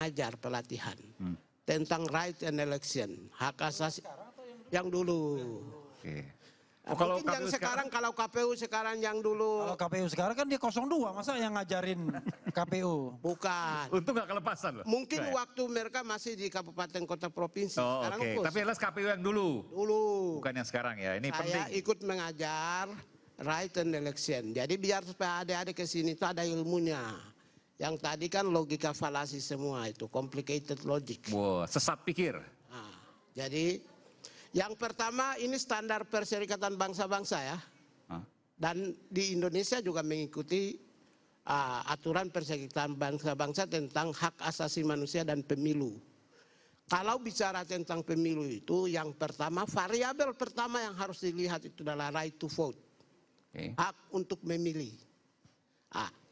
ajar pelatihan tentang right and election, hak asasi yang dulu. Kalau mungkin yang sekarang, kalau KPU sekarang yang dulu. Kalau KPU sekarang kan dia 02, masa yang ngajarin KPU? Bukan. Untung nggak kelepasan loh. Mungkin waktu mereka masih di kabupaten kota provinsi. Oh, oke. Tapi adalah KPU yang dulu. Dulu. Bukan yang sekarang ya. Ini Saya penting. ikut mengajar right and election. Jadi biar supaya adik-adik ke sini itu ada ilmunya. Yang tadi kan logika falasi semua itu, complicated logic. Wow, sesat pikir. Nah, jadi yang pertama ini standar Perserikatan Bangsa-Bangsa ya. Dan di Indonesia juga mengikuti aturan Perserikatan Bangsa-Bangsa tentang hak asasi manusia dan pemilu. Kalau bicara tentang pemilu itu yang pertama, variabel pertama yang harus dilihat itu adalah right to vote. Hak untuk memilih.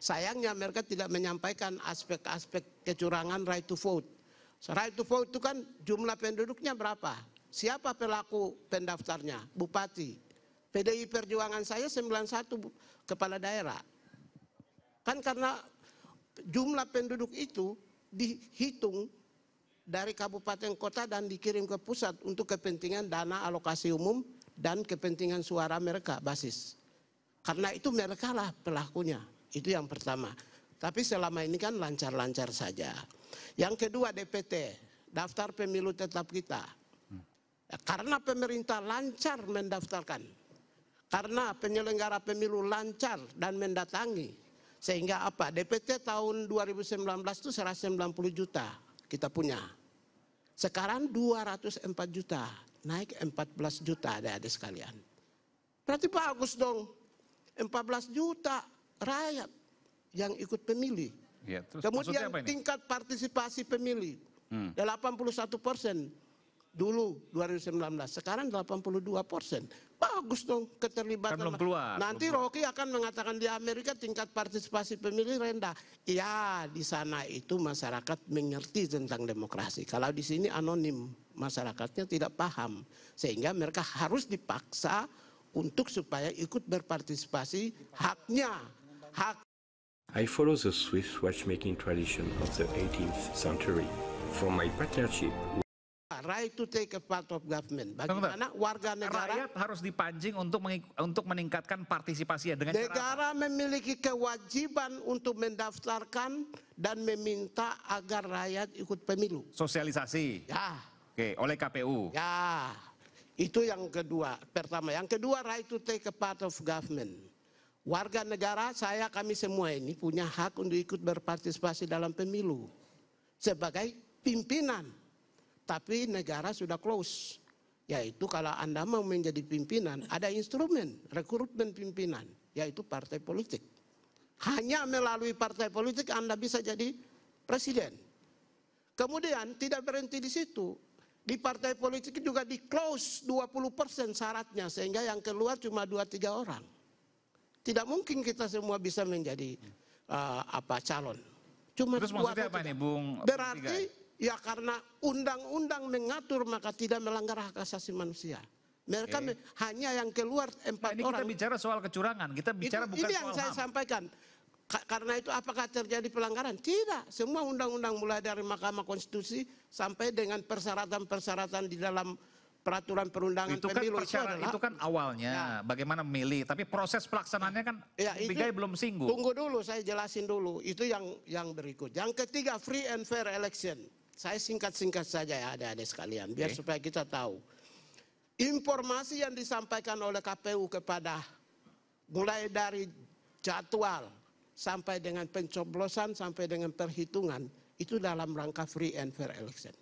Sayangnya mereka tidak menyampaikan aspek-aspek kecurangan right to vote. Right to vote itu kan jumlah penduduknya berapa? Siapa pelaku pendaftarnya? Bupati. PDI Perjuangan saya 91 kepala daerah. Kan karena jumlah penduduk itu dihitung dari kabupaten kota dan dikirim ke pusat untuk kepentingan dana alokasi umum dan kepentingan suara mereka basis. Karena itu mereka lah pelakunya. Itu yang pertama. Tapi selama ini kan lancar-lancar saja. Yang kedua DPT, daftar pemilu tetap kita. Karena pemerintah lancar mendaftarkan, karena penyelenggara pemilu lancar dan mendatangi, sehingga apa? DPT tahun 2019 itu 190 juta kita punya. Sekarang 204 juta, naik 14 juta adik-adik sekalian. Berarti bagus dong, 14 juta rakyat yang ikut pemilih. Ya, terus kemudian tingkat partisipasi pemilih 81%. Dulu 2019, sekarang 82%. Bagus dong keterlibatan. Kan belum keluar. Nanti Rocky akan mengatakan di Amerika tingkat partisipasi pemilih rendah. Iya, di sana itu masyarakat mengerti tentang demokrasi. Kalau di sini anonim, masyarakatnya tidak paham. Sehingga mereka harus dipaksa untuk supaya ikut berpartisipasi haknya. I follow the Swiss watchmaking tradition of the 18th century. From my partnership right to take a part of government. Bagaimana warga negara rakyat harus dipancing untuk meningkatkan partisipasi ya dengan negara memiliki kewajiban untuk mendaftarkan dan meminta agar rakyat ikut pemilu. Sosialisasi. Ya. Oke, oleh KPU. Ya. Itu yang kedua. Pertama, yang kedua right to take a part of government. Warga negara kami semua ini punya hak untuk ikut berpartisipasi dalam pemilu sebagai pimpinan. Tapi negara sudah close, yaitu kalau Anda mau menjadi pimpinan, ada instrumen rekrutmen pimpinan, yaitu partai politik. Hanya melalui partai politik Anda bisa jadi presiden. Kemudian tidak berhenti di situ, di partai politik juga di close 20% syaratnya, sehingga yang keluar cuma 2-3 orang. Tidak mungkin kita semua bisa menjadi calon. Cuma terus maksudnya apa nih, Bung? Berarti ya karena undang-undang mengatur maka tidak melanggar hak asasi manusia. Mereka hanya yang keluar 4 ini orang. Kita bicara soal kecurangan, kita bicara bukan soal ini yang saya sampaikan. Karena itu apakah terjadi pelanggaran? Tidak. Semua undang-undang mulai dari Mahkamah Konstitusi sampai dengan persyaratan-persyaratan di dalam peraturan perundangan itu kan pemilu itu kan awalnya bagaimana memilih, tapi proses pelaksanaannya kan Bigai belum singgung. Tunggu dulu, saya jelasin dulu. Itu yang berikut. Yang ketiga, free and fair election. Saya singkat-singkat saja ya adik-adik sekalian, biar supaya kita tahu. Informasi yang disampaikan oleh KPU kepada mulai dari jadwal sampai dengan pencoblosan sampai dengan perhitungan itu dalam rangka free and fair election.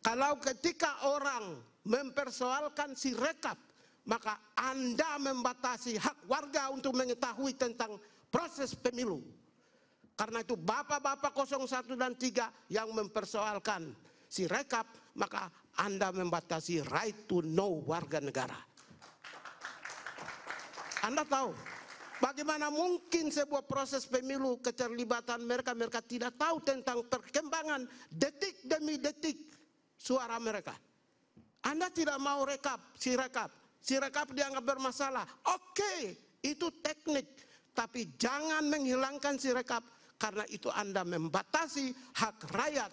Kalau ketika orang mempersoalkan Sirekap, maka Anda membatasi hak warga untuk mengetahui tentang proses pemilu. Karena itu Bapak-Bapak 01 dan 3 yang mempersoalkan Sirekap, maka Anda membatasi right to know warga negara. Anda tahu bagaimana mungkin sebuah proses pemilu keterlibatan mereka tidak tahu tentang perkembangan detik demi detik suara mereka. Anda tidak mau Sirekap dianggap bermasalah. Oke, itu teknik. Tapi jangan menghilangkan Sirekap karena itu Anda membatasi hak rakyat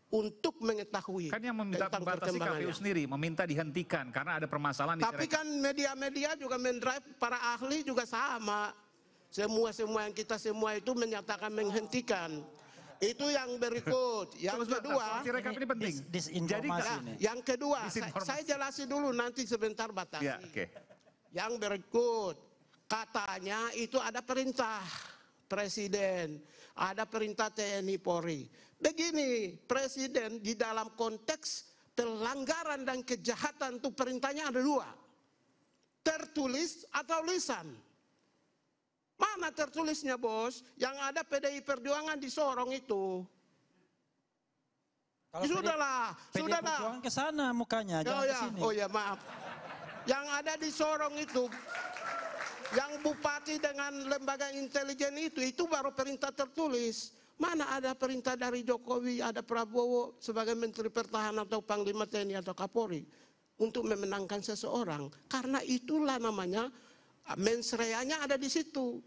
untuk mengetahui. Kan yang meminta tentang membatasi KPU perkembangannya. sendiri, meminta dihentikan karena ada permasalahan di Tapi kan media-media juga mendrive, para ahli juga sama. Semua yang kita semua itu menyatakan menghentikan. Itu yang berikut. Yang kedua, Sirekap ini penting. Disinformasi ini. yang kedua, saya jelasin dulu nanti sebentar batasi. Ya, oke. Yang berikut, katanya itu ada perintah Presiden, ada perintah TNI Polri. Begini, Presiden di dalam konteks pelanggaran dan kejahatan itu perintahnya ada dua. Tertulis atau lisan. Mana tertulisnya bos? Yang ada PDI Perjuangan di Sorong itu. Sudahlah. Perjuangan ke sana mukanya, jangan ke sini. Oh ya maaf. Yang ada di Sorong itu, yang bupati dengan lembaga intelijen itu baru perintah tertulis. Mana ada perintah dari Jokowi, ada Prabowo sebagai Menteri Pertahanan atau Panglima TNI atau Kapolri untuk memenangkan seseorang. Karena itulah namanya mens rea-nya ada di situ.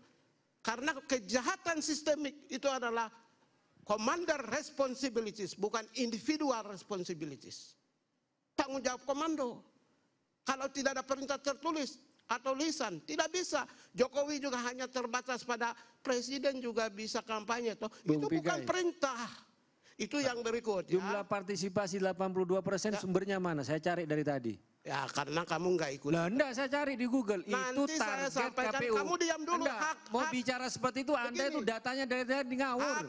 Karena kejahatan sistemik itu adalah commander responsibilities, bukan individual responsibilities. Tanggung jawab komando. Kalau tidak ada perintah tertulis atau lisan, tidak bisa. Jokowi juga hanya terbatas pada presiden juga bisa kampanye. Toh. Itu bukan perintah. Itu yang berikut. Jumlah partisipasi 82% sumbernya mana? Saya cari dari tadi. Ya karena kamu nggak ikut. Lah enggak, saya cari di Google. Nanti itu saya target sampaikan, KPU. kamu diam dulu. Mau bicara seperti itu, Anda begini, itu datanya dari tadi ngawur.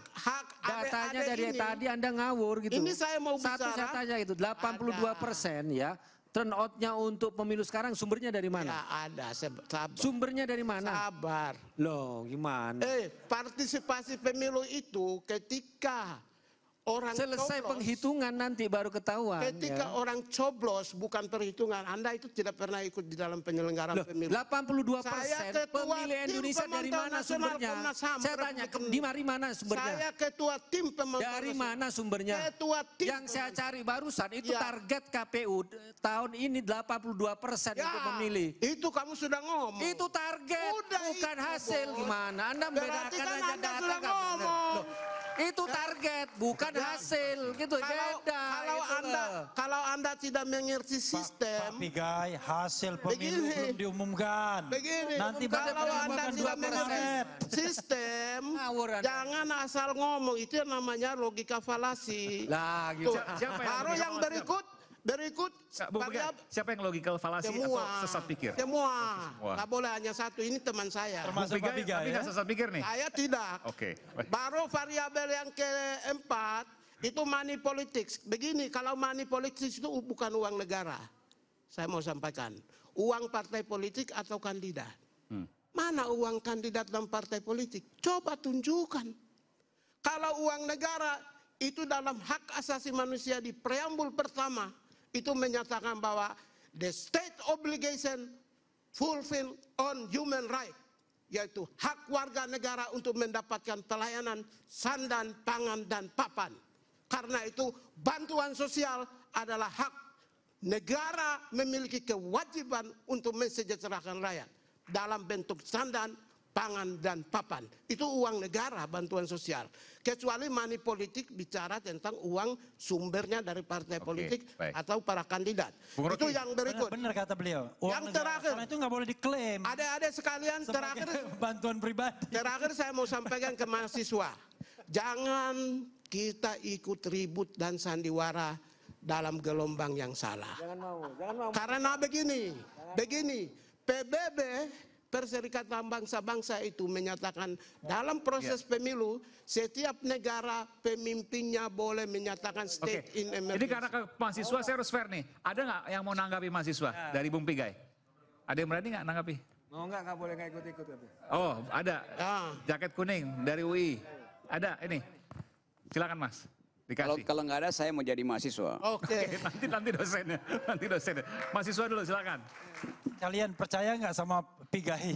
Datanya dari ini, tadi Anda ngawur gitu. Ini saya mau Satu bicara. saya tanya itu, 82% ya. Turnoutnya untuk pemilu sekarang sumbernya dari mana? Ya ada, sabar. Sumbernya dari mana? Sabar. Loh gimana? Partisipasi pemilu itu ketika orang Selesai coblos, penghitungan nanti baru ketahuan. ketika orang coblos bukan perhitungan, Anda itu tidak pernah ikut di dalam penyelenggaraan pemilu. 82% pemilih Indonesia dari mana sumbernya? Saya tanya, di mana sumbernya? Saya ketua tim pemantau Dari mana sumbernya? Ketua tim Yang saya cari barusan itu target KPU tahun ini 82% untuk pemilih. Itu kamu sudah ngomong. Itu target, Udah bukan itu, hasil. Bos. Gimana? Anda Berarti membedakan kan aja Anda data sudah nggak benar. ngomong. Loh, itu target, bukan hasil. Gitu, beda. Kalau anda tidak mengerti sistem, Pak Pigai, hasil pemilu Begini. belum diumumkan. begini, Nanti kalau baru anda diumumkan tidak 2%. mengerti sistem, Ngawur Anda. jangan asal ngomong. Itu yang namanya logika falasi. Lah, gitu. Tuh, Siapa yang baru logika yang falasi? berikut Bung Pigai, siapa yang logical fallacy semua, atau sesat pikir? semua. Semua. Nggak boleh hanya satu. Ini teman saya. Bung Termasuk Pak Pigai, Pigai tapi ya? nggak sesat pikir nih? Saya tidak. Oke. Baru variabel yang keempat itu money politics. Begini, kalau money politics itu bukan uang negara. Saya mau sampaikan, uang partai politik atau kandidat. Mana uang kandidat dan partai politik? Coba tunjukkan. Kalau uang negara itu dalam hak asasi manusia di preambul pertama itu menyatakan bahwa the state obligation fulfill on human right, yaitu hak warga negara untuk mendapatkan pelayanan sandan, pangan, dan papan. Karena itu bantuan sosial adalah hak negara, memiliki kewajiban untuk mensejahterakan rakyat dalam bentuk sandan, pangan, dan papan. Itu uang negara, bantuan sosial. Kecuali money politik bicara tentang uang sumbernya dari partai politik atau para kandidat. Itu yang berikut. Benar kata beliau. Uang Yang negara, terakhir. karena itu nggak boleh diklaim. Adik-adik sekalian, Sebagai bantuan pribadi. terakhir saya mau sampaikan ke mahasiswa. Jangan kita ikut ribut dan sandiwara dalam gelombang yang salah. Jangan mau. Karena begini, PBB, Perserikatan Bangsa-Bangsa itu menyatakan dalam proses pemilu setiap negara pemimpinnya boleh menyatakan state in emergency. Jadi karena ke mahasiswa saya harus fair nih. Ada nggak yang mau nanggapi mahasiswa dari Bung Pigai? Ada yang berani nggak nanggapi? Mau nggak boleh nggak ikut-ikut. Oh ada, Ya. jaket kuning dari UI. Ada ini, silakan Mas. Dikasih. Kalau nggak ada saya mau jadi mahasiswa. Oke. Nanti dosennya, Mahasiswa dulu silakan. Kalian percaya nggak sama Pigai?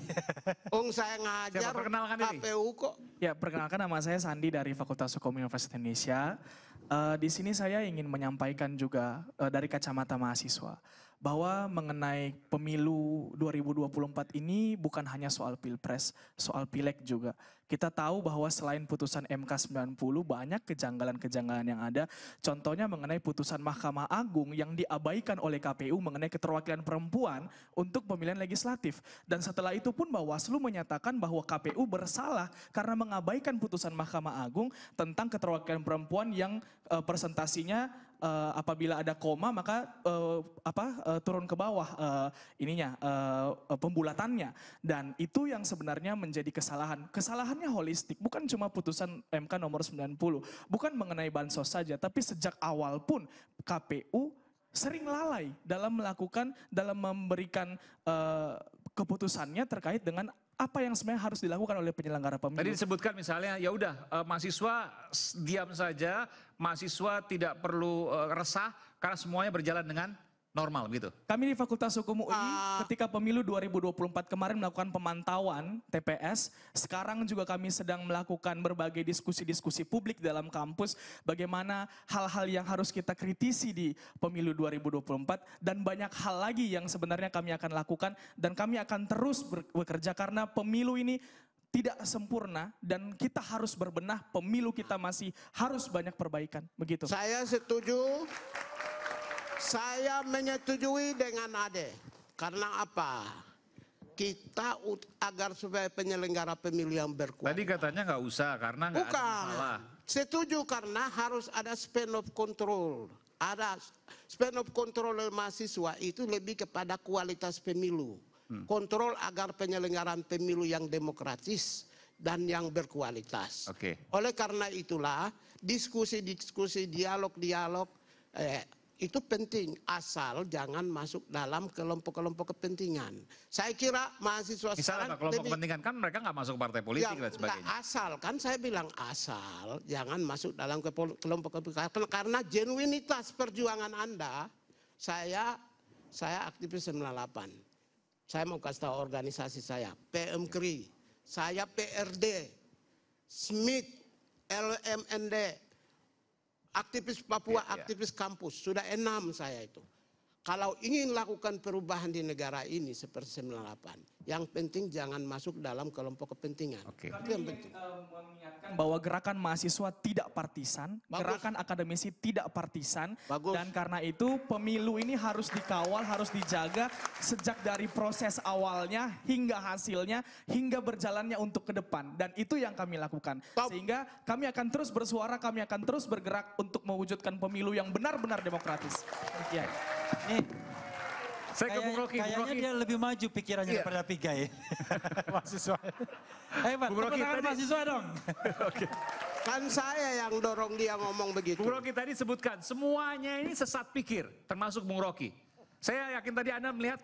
Saya ngajar Siapa? Perkenalkan diri. KPU kok. Ya, perkenalkan nama saya Sandi dari Fakultas Hukum Universitas Indonesia. Di sini saya ingin menyampaikan juga dari kacamata mahasiswa. bahwa mengenai pemilu 2024 ini bukan hanya soal pilpres, soal pileg juga. Kita tahu bahwa selain putusan MK 90 banyak kejanggalan-kejanggalan yang ada. Contohnya mengenai putusan Mahkamah Agung yang diabaikan oleh KPU mengenai keterwakilan perempuan untuk pemilihan legislatif. Dan setelah itu pun Bawaslu menyatakan bahwa KPU bersalah karena mengabaikan putusan Mahkamah Agung tentang keterwakilan perempuan yang presentasinya apabila ada koma maka turun ke bawah pembulatannya, dan itu yang sebenarnya menjadi kesalahannya holistik, bukan cuma putusan MK nomor 90, bukan mengenai bansos saja, tapi sejak awal pun KPU sering lalai dalam memberikan keputusannya terkait dengan apa yang sebenarnya harus dilakukan oleh penyelenggara pemilu. Tadi disebutkan misalnya ya udah mahasiswa diam saja, mahasiswa tidak perlu resah karena semuanya berjalan dengan normal gitu. Kami di Fakultas Hukum UI ketika pemilu 2024 kemarin melakukan pemantauan TPS, sekarang juga kami sedang melakukan berbagai diskusi-diskusi publik dalam kampus bagaimana hal-hal yang harus kita kritisi di pemilu 2024 dan banyak hal lagi yang sebenarnya kami akan lakukan dan kami akan terus bekerja karena pemilu ini tidak sempurna dan kita harus berbenah, pemilu kita masih harus banyak perbaikan, begitu. Saya setuju. Saya menyetujui dengan Ade. Karena apa? Kita agar supaya penyelenggara pemilu yang berkualitas. Tadi katanya nggak usah karena nggak ada masalah. Setuju karena harus ada span of control. Ada span of control mahasiswa itu lebih kepada kualitas pemilu. Kontrol agar penyelenggaraan pemilu yang demokratis dan yang berkualitas. Oleh karena itulah diskusi-diskusi, dialog-dialog itu penting, asal jangan masuk dalam kelompok-kelompok kepentingan. Saya kira mahasiswa misalnya sekarang kelompok kepentingan kan mereka nggak masuk partai politik dan sebagainya. Asal kan saya bilang asal jangan masuk dalam kelompok kepentingan karena genuinitas perjuangan Anda. Saya aktivis 98. Saya mau kasih tahu organisasi saya, PMKRI, saya PRD, Smith, LMND. Aktivis Papua, aktivis kampus, sudah 6 saya itu. Kalau ingin lakukan perubahan di negara ini seperti 98, yang penting jangan masuk dalam kelompok kepentingan. Itu yang penting. Mengingatkan bahwa gerakan mahasiswa tidak partisan, gerakan akademisi tidak partisan, dan karena itu pemilu ini harus dikawal, harus dijaga sejak dari proses awalnya hingga hasilnya, hingga berjalannya untuk ke depan. Dan itu yang kami lakukan. Sehingga kami akan terus bersuara, kami akan terus bergerak untuk mewujudkan pemilu yang benar-benar demokratis. Ya. Nih, saya ke Bung Rocky. Kayaknya dia lebih maju pikirannya daripada Pigai. Mahasiswa. Hebat, tepuk tangan mahasiswa dong. Kan saya yang dorong dia ngomong begitu. Bung Rocky tadi sebutkan, semuanya ini sesat pikir, termasuk Bung Rocky. Saya yakin tadi Anda melihat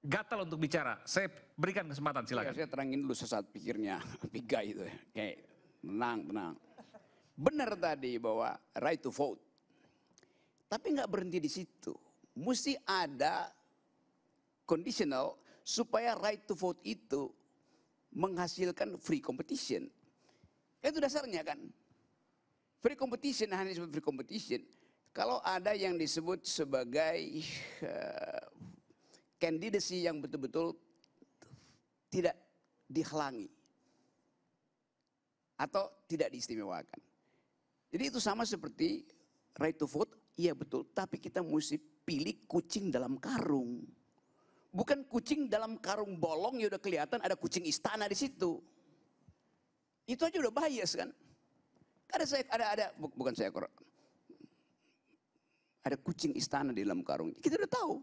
gatal untuk bicara. Saya berikan kesempatan, silakan. Saya terangin dulu sesat pikirnya Pigai itu. Kayak tenang. Benar tadi bahwa right to vote. Tapi nggak berhenti di situ. Mesti ada conditional supaya right to vote itu menghasilkan free competition. Itu dasarnya kan. Free competition, hanya disebut free competition. Kalau ada yang disebut sebagai candidacy yang betul-betul tidak dihalangi. Atau tidak diistimewakan. Jadi itu sama seperti right to vote. Iya betul, tapi kita mesti pilih kucing dalam karung. Bukan kucing dalam karung bolong, ya udah kelihatan ada kucing istana di situ. Itu aja udah bias kan. Ada kucing istana di dalam karung. Kita udah tahu.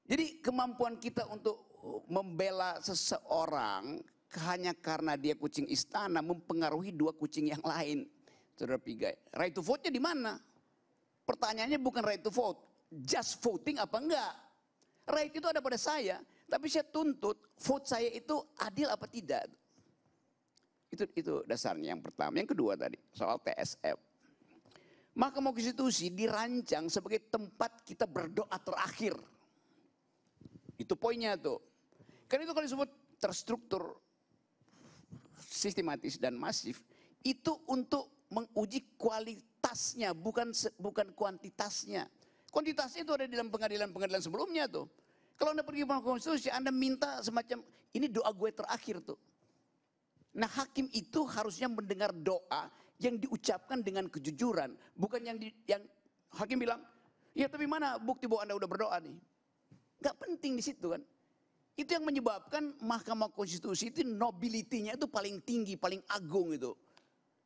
Jadi kemampuan kita untuk membela seseorang hanya karena dia kucing istana mempengaruhi dua kucing yang lain. Saudara Pigai, right to vote-nya di mana? Pertanyaannya bukan right to vote, just voting apa enggak. Right itu ada pada saya, tapi saya tuntut vote saya itu adil apa tidak. Itu dasarnya yang pertama. Yang kedua tadi, soal TSF. Mahkamah Konstitusi dirancang sebagai tempat kita berdoa terakhir. Itu poinnya tuh. Karena itu kalau disebut terstruktur, sistematis dan masif, itu untuk menguji kualitasnya, bukan kuantitasnya. Kuantitasnya itu ada di dalam pengadilan-pengadilan sebelumnya tuh. Kalau Anda pergi ke Mahkamah Konstitusi, Anda minta semacam, ini doa gue terakhir tuh. Nah hakim itu harusnya mendengar doa yang diucapkan dengan kejujuran. Bukan yang hakim bilang, ya tapi mana bukti bahwa Anda udah berdoa nih. Gak penting di situ kan. Itu yang menyebabkan Mahkamah Konstitusi itu nobility-nya itu paling tinggi, paling agung itu.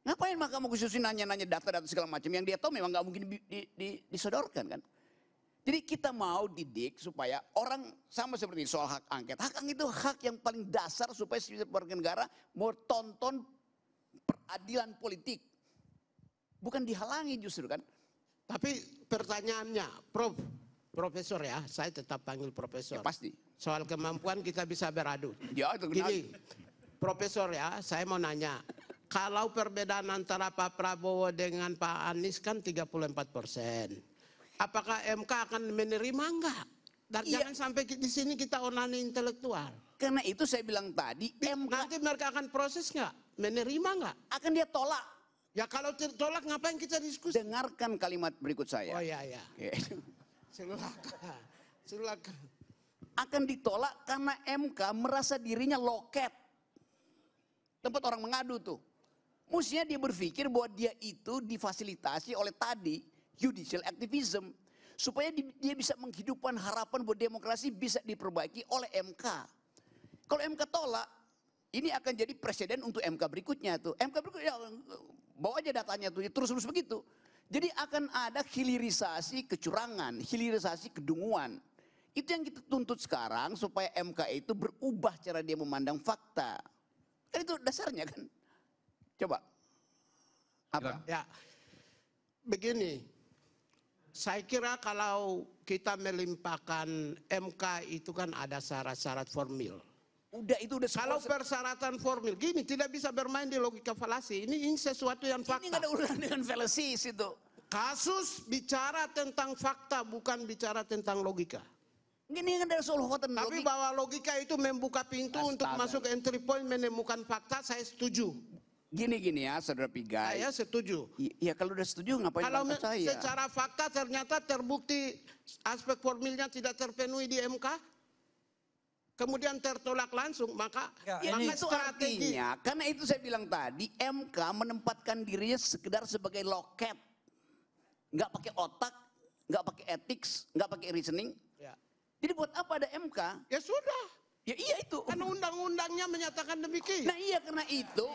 Ngapain Mahkamah Konstitusi nanya-nanya data-data segala macam yang dia tahu memang gak mungkin disodorkan kan. Jadi kita mau didik supaya orang sama seperti soal hak angket. Hak angket itu hak yang paling dasar supaya setiap warga negara mau tonton peradilan politik. Bukan dihalangi justru kan. Tapi pertanyaannya, Profesor ya, saya tetap panggil Profesor. Ya pasti. Soal kemampuan kita bisa beradu. Ya itu Gini, Profesor ya, saya mau nanya. Kalau perbedaan antara Pak Prabowo dengan Pak Anies kan 34%. Apakah MK akan menerima enggak? Dan iya. jangan sampai di sini kita onani intelektual. Karena itu saya bilang tadi, MK Nanti mereka akan proses enggak? Menerima enggak? akan dia tolak. Ya kalau tolak ngapain kita diskusi? Dengarkan kalimat berikut saya. Oh iya, iya. Oke. Silakan. Silakan. Akan ditolak karena MK merasa dirinya loket. Tempat orang mengadu tuh. Mestinya dia berpikir bahwa dia itu difasilitasi oleh tadi judicial activism. Supaya dia bisa menghidupkan harapan bahwa demokrasi bisa diperbaiki oleh MK. Kalau MK tolak, ini akan jadi presiden untuk MK berikutnya tuh. MK berikutnya, bawa aja datanya tuh, terus-terus begitu. Jadi akan ada hilirisasi kecurangan, hilirisasi kedunguan. Itu yang kita tuntut sekarang supaya MK itu berubah cara dia memandang fakta. Kan itu dasarnya kan. Coba. Apa? Ya, begini. Saya kira kalau kita melimpahkan MK itu kan ada syarat-syarat formil. Udah itu udah Kalau persyaratan formil, gini tidak bisa bermain di logika falasi. Ini sesuatu yang fakta. Ini nggak ada urusan dengan fallacies itu. Kasus bicara tentang fakta, bukan bicara tentang logika. Ini nggak ada soal hotel Tapi bahwa logika itu membuka pintu untuk masuk entry point menemukan fakta, saya setuju. Gini ya, Saudara Pigai. Saya setuju. Iya kalau udah setuju ngapain Kalau bantah saya? secara fakta ternyata terbukti aspek formilnya tidak terpenuhi di MK, kemudian tertolak langsung, maka Itu strategi. artinya, karena itu saya bilang tadi, MK menempatkan dirinya sekedar sebagai loket. Nggak pakai otak, nggak pakai ethics, nggak pakai reasoning. Ya. Jadi buat apa ada MK? Ya sudah. Ya iya itu. Kan undang-undangnya menyatakan demikian. Nah iya karena itu.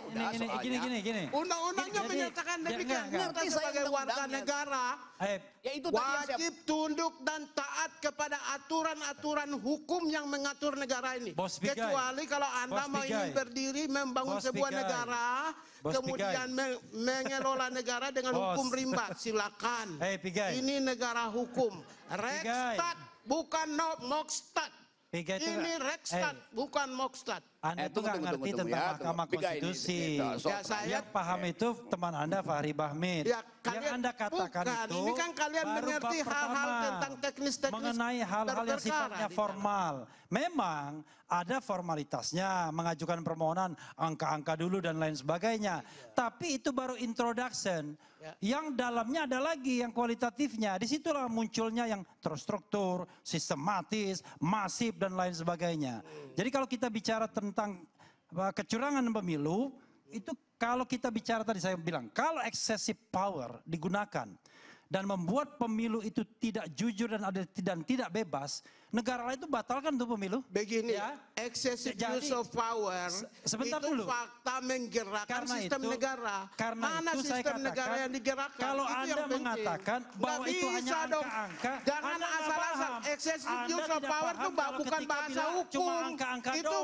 Gini. Undang-undangnya menyatakan demikian. Kita sebagai warga negara Ya itu wajib tunduk dan taat kepada aturan-aturan hukum yang mengatur negara ini. Kecuali kalau Anda mau ingin berdiri membangun sebuah negara, kemudian mengelola negara dengan hukum rimba, silakan. Ini negara hukum. Rekstad bukan Mokstat. Ini Rekstad bukan Mokstat. Anda itu nggak ngerti tentang Mahkamah Konstitusi. Yang paham itu teman Anda Fahri Bahmid. Yang Anda katakan itu ini kan kalian mengerti hal-hal tentang teknis-teknis mengenai hal-hal yang sifatnya formal. Memang ada formalitasnya, mengajukan permohonan, angka-angka dulu dan lain sebagainya. Tapi itu baru introduction. Yang dalamnya ada lagi yang kualitatifnya. Disitulah munculnya yang terstruktur, sistematis, masif dan lain sebagainya. Jadi kalau kita bicara tentang kecurangan pemilu, itu kalau kita bicara tadi saya bilang, kalau excessive power digunakan dan membuat pemilu itu tidak jujur dan tidak bebas, negara lain itu batalkan tuh pemilu. Begini, excessive use of power sebentar itu dulu. fakta menggerakkan sistem negara. Karena Mana itu sistem negara yang digerakkan? Kalau itu Anda yang mengatakan bahwa itu hanya angka-angka, jangan asal-asal. Excessive use of power itu bukan bahasa hukum. Itu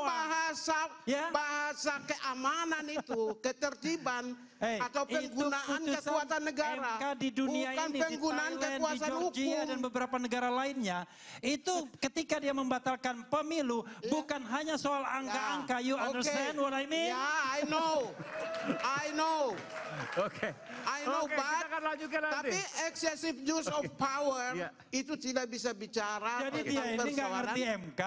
bahasa keamanan itu, ketertiban atau penggunaan kekuatan negara. MK di dunia bukan ini, penggunaan di Thailand, kekuasaan di Georgia hukum. dan beberapa negara lainnya, itu ketika dia membatalkan pemilu, bukan hanya soal angka-angka. You understand what I mean? Yeah, I know. Oke. I know, Oke, kita akan lanjutkan nanti. tapi excessive use of power itu tidak bisa bicara Jadi dia ini nggak ngerti MK,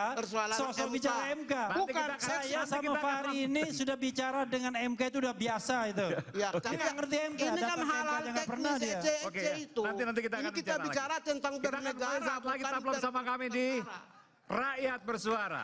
sosok bicara MK. Bukan, saya sama Fahri ini sudah bicara dengan MK itu udah biasa itu. Ya, Dia nggak ngerti MK. ini kan datang ke MK hal-hal aja nggak pernah teknis dia. EC itu itu. Nanti kita akan bicara tentang bernegara. Lagi tetaplah bersama kami di Rakyat Bersuara.